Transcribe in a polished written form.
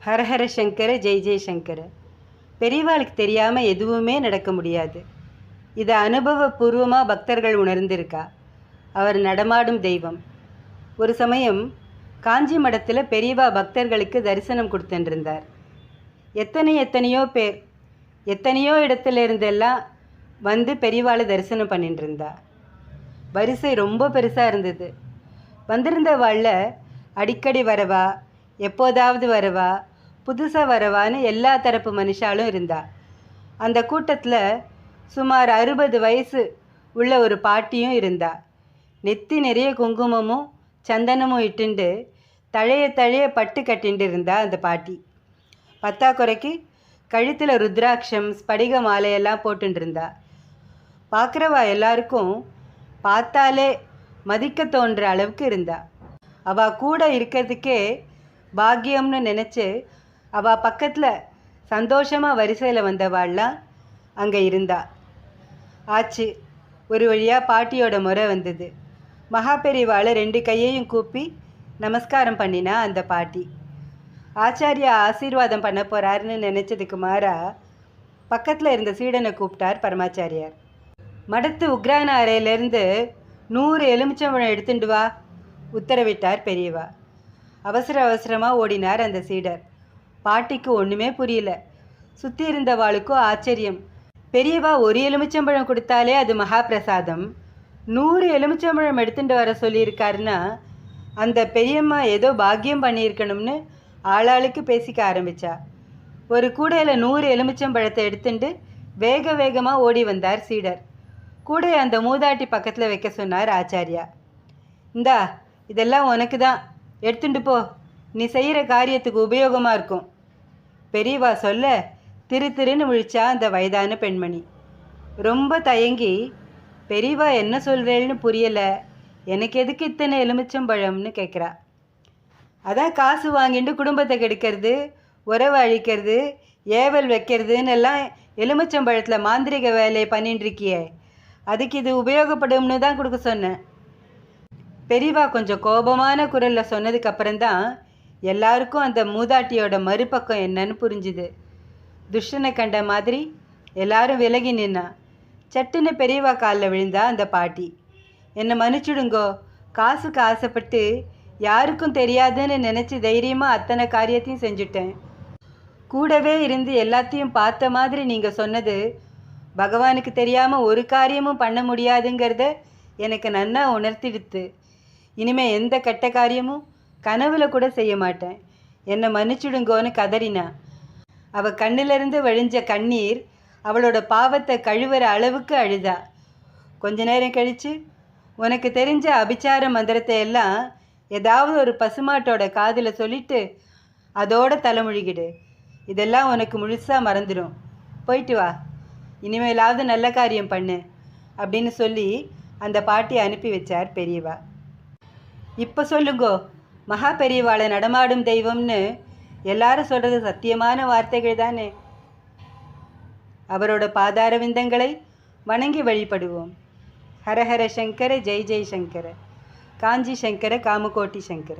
ஹரஹர சங்கர ஜெய் ஜெய் சங்கர. பெரியவாளுக்கு தெரியாமல் எதுவுமே நடக்க முடியாது. இதை அனுபவபூர்வமாக பக்தர்கள் உணர்ந்திருக்கா. அவர் நடமாடும் தெய்வம். ஒரு சமயம் காஞ்சி மடத்தில் பெரியவா பக்தர்களுக்கு தரிசனம் கொடுத்துருந்தார். எத்தனையோ பேர் எத்தனையோ இடத்துல இருந்தெல்லாம் வந்து பெரியவாளை தரிசனம் பண்ணிட்டு இருந்தா. வரிசை ரொம்ப பெருசாக இருந்தது. வந்திருந்த வாழில் அடிக்கடி வரவா, எப்போதாவது வரவா, புதுசாக வரவான்னு எல்லா தரப்பு மனுஷாலும் இருந்தா. அந்த கூட்டத்தில் சுமார் 60 வயசு உள்ள ஒரு பாட்டியும் இருந்தா. நெத்தி நிறைய குங்குமமும் சந்தனமும் இட்டுண்டு தழைய பட்டு கட்டிண்டு இருந்தா அந்த பாட்டி. பத்தாக்குறைக்கு கழுத்தில் ருத்ராட்சம் ஸ்படிக மாலையெல்லாம் போட்டுட்டு இருந்தா. பார்க்குறவா எல்லாருக்கும் பார்த்தாலே மதிக்க தோன்ற அளவுக்கு இருந்தா. அவள் கூட இருக்கிறதுக்கே பாக்கியம்னு நினச்சி அவள் பக்கத்தில் சந்தோஷமாக வரிசையில் வந்தவாள்லாம் அங்கே இருந்தா. ஆச்சு, ஒரு வழியாக பாட்டியோட முறை வந்தது. மகா பெரியவாளை 2 கையையும் கூப்பி நமஸ்காரம் பண்ணினா அந்த பாட்டி. ஆச்சாரியா ஆசீர்வாதம் பண்ண போகிறாருன்னு நினச்சதுக்கு மாறா பக்கத்தில் இருந்த சீடனை கூப்பிட்டார் பரமாச்சாரியார். மடத்து உக்ரான அறையிலேருந்து 100 எலுமிச்சம்பழம் எடுத்துட்டு வா உத்தரவிட்டார் பெரியவா. அவசரமாக ஓடினார் அந்த சீடர். பாட்டிக்கு ஒன்றுமே புரியல. சுற்றி இருந்தவாளுக்கும் ஆச்சரியம். பெரியவா 1 எலுமிச்சம்பழம் கொடுத்தாலே அது மகாபிரசாதம், 100 எலுமிச்சம்பழம் எடுத்துட்டு வர சொல்லியிருக்காருன்னா அந்த பெரியம்மா ஏதோ பாக்கியம் பண்ணியிருக்கணும்னு ஆளாளுக்கு பேசிக்க ஆரம்பித்தா. ஒரு கூடையில் 100 எலுமிச்சம்பழத்தை எடுத்துட்டு வேகமாக ஓடி வந்தார் சீடர். கூடையை அந்த மூதாட்டி பக்கத்தில் வைக்க சொன்னார் ஆச்சாரியா. இந்தா, இதெல்லாம் உனக்கு தான், எடுத்துட்டு போ, நீ செய்கிற காரியத்துக்கு உபயோகமாக இருக்கும். பெரியவா சொல்ல திருன்னு முழிச்சா அந்த வயதான பெண்மணி. ரொம்ப தயங்கி, பெரியவா என்ன சொல்கிறேன்னு புரியலை, எனக்கு எதுக்கு இத்தனை எலுமிச்சம்பழம்னு கேட்குறா. அதான் காசு வாங்கிட்டு குடும்பத்தை கெடுக்கிறது, உறவை அழிக்கிறது, ஏவல் வைக்கிறதுன்னு எல்லாம் எலுமிச்சம்பழத்தில் மாந்திரிக வேலையை பண்ணிட்டு இருக்கியே, அதுக்கு இது உபயோகப்படும்னு தான் கொடுக்க சொன்னேன். பெரியவா கொஞ்சம் கோபமான குரலில் சொன்னதுக்கப்புறம்தான் எல்லாருக்கும் அந்த மூதாட்டியோட மறுபக்கம் என்னன்னு புரிஞ்சுது. துஷ்டனை கண்ட மாதிரி எல்லாரும் விலகி நின்னா. சட்டுன்னு பெரியவா காலில் விழுந்தா அந்த பாட்டி. என்னை மன்னிச்சுடுங்கோ, காசுக்கு ஆசைப்பட்டு யாருக்கும் தெரியாதுன்னு நினச்சி தைரியமாக அத்தனை காரியத்தையும் செஞ்சுட்டேன். கூடவே இருந்து எல்லாத்தையும் பார்த்த மாதிரி நீங்கள் சொன்னது பகவானுக்கு தெரியாமல் ஒரு காரியமும் பண்ண முடியாதுங்கிறத எனக்கு நன்னா உணர்த்திடுத்து. இனிமேல் எந்த கெட்ட காரியமும் கனவுல கூட செய்ய மாட்டேன், என்னை மன்னிச்சுடுங்கோன்னு கதறினா. அவள் கண்ணிலிருந்து வழிஞ்ச கண்ணீர் அவளோட பாவத்தை கழுவுற அளவுக்கு அழுதா. கொஞ்ச நேரம் கழித்து, உனக்கு தெரிஞ்ச அபிச்சார மந்திரத்தை எல்லாம் ஏதாவது ஒரு பசுமாட்டோட காதில் சொல்லிட்டு அதோட தலைமொழிகிடு, இதெல்லாம் உனக்கு முழுசாக மறந்துடும், போயிட்டு வா, இனிமேலாவது நல்ல காரியம் பண்ணு அப்படின்னு சொல்லி அந்த பாட்டியை அனுப்பி வச்சார் பெரியவா. இப்போ சொல்லுங்கோ, மகா பெரியவாளை நடமாடும் தெய்வம்னு எல்லாரும் சொல்கிறது சத்தியமான வார்த்தைகள் தானே? அவரோட பாதார விந்தங்களை வணங்கி வழிபடுவோம். ஹரஹர சங்கர ஜெய் ஜெய் சங்கர. காஞ்சி சங்கர காமகோட்டி சங்கர.